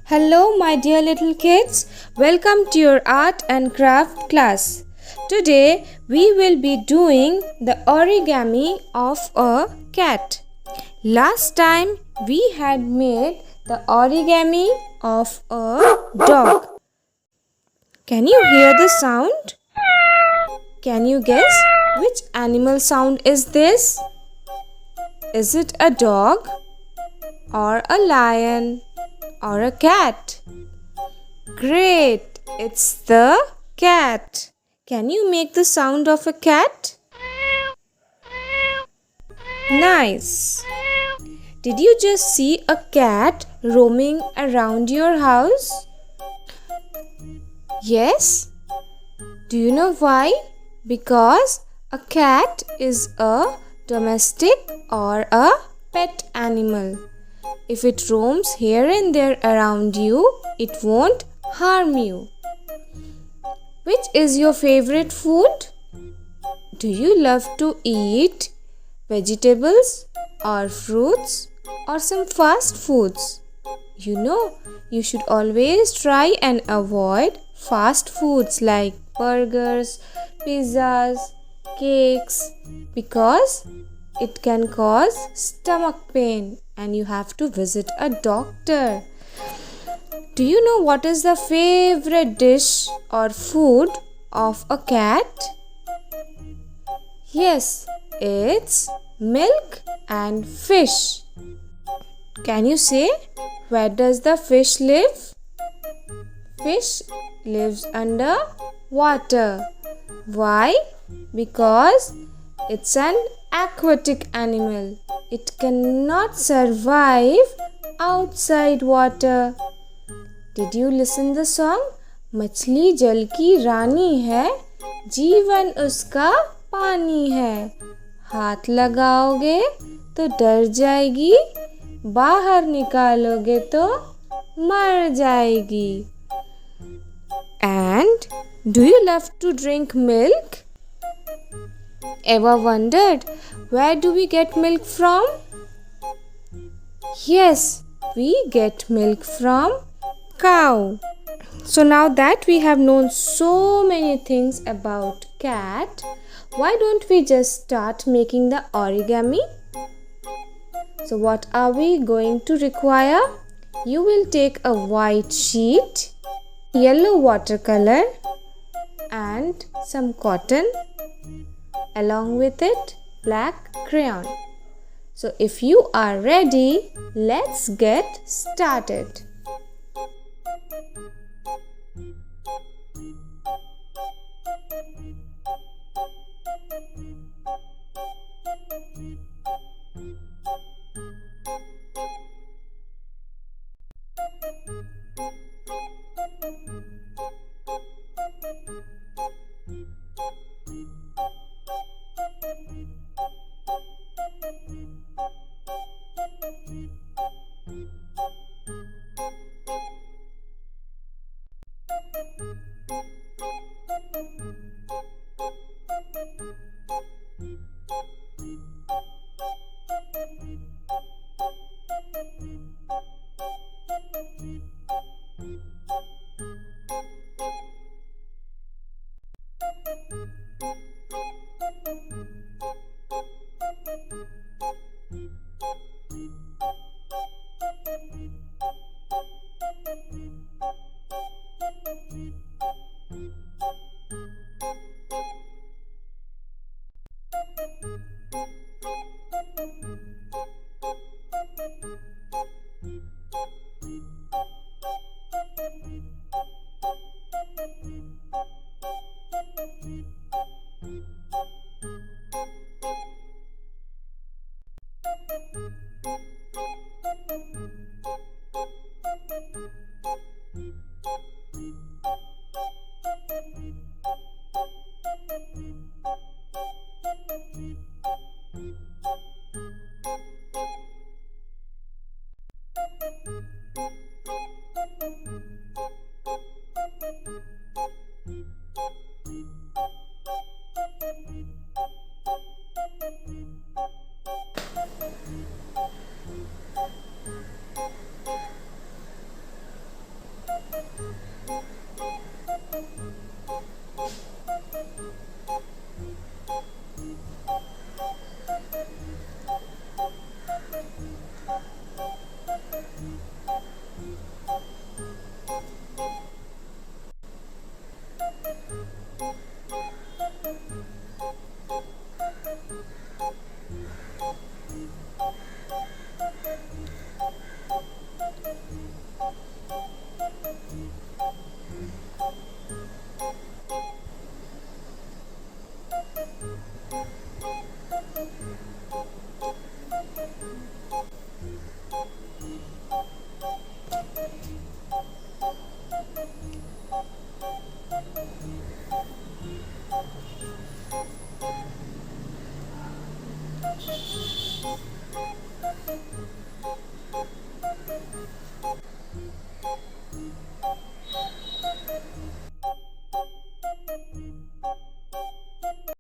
Hello, my dear little kids. Welcome to your art and craft class. Today, we will be doing the origami of a cat. Last time, we had made the origami of a dog. Can you hear the sound? Can you guess which animal sound is this? Is it a dog or a lion or a cat? Great! It's the cat. Can you make the sound of a cat? Nice! Did you just see a cat roaming around your house? Yes? Do you know why? Because a cat is a domestic or a pet animal. If it roams here and there around you, it won't harm you. Which is your favorite food? Do you love to eat vegetables or fruits or some fast foods? You know, you should always try and avoid fast foods like burgers, pizzas, cakes because it can cause stomach pain and you have to visit a doctor. Do you know what is the favorite dish or food of a cat? Yes, it's milk and fish. Can you say where does the fish live? Fish lives under water. Why? Because it's an aquatic animal. It cannot survive outside water. Did you listen the song? मछली जल की रानी है, जीवन उसका पानी है. हाथ लगाओगे तो डर जाएगी, बाहर निकालोगे तो मर जाएगी. And do you love to drink milk? Ever wondered where do we get milk from? Yes, we get milk from cow. So now that we have known so many things about cat, why don't we just start making the origami? So what are we going to require? You will take a white sheet, yellow watercolor and some cotton, along with it black crayon. So if you are ready, let's get started.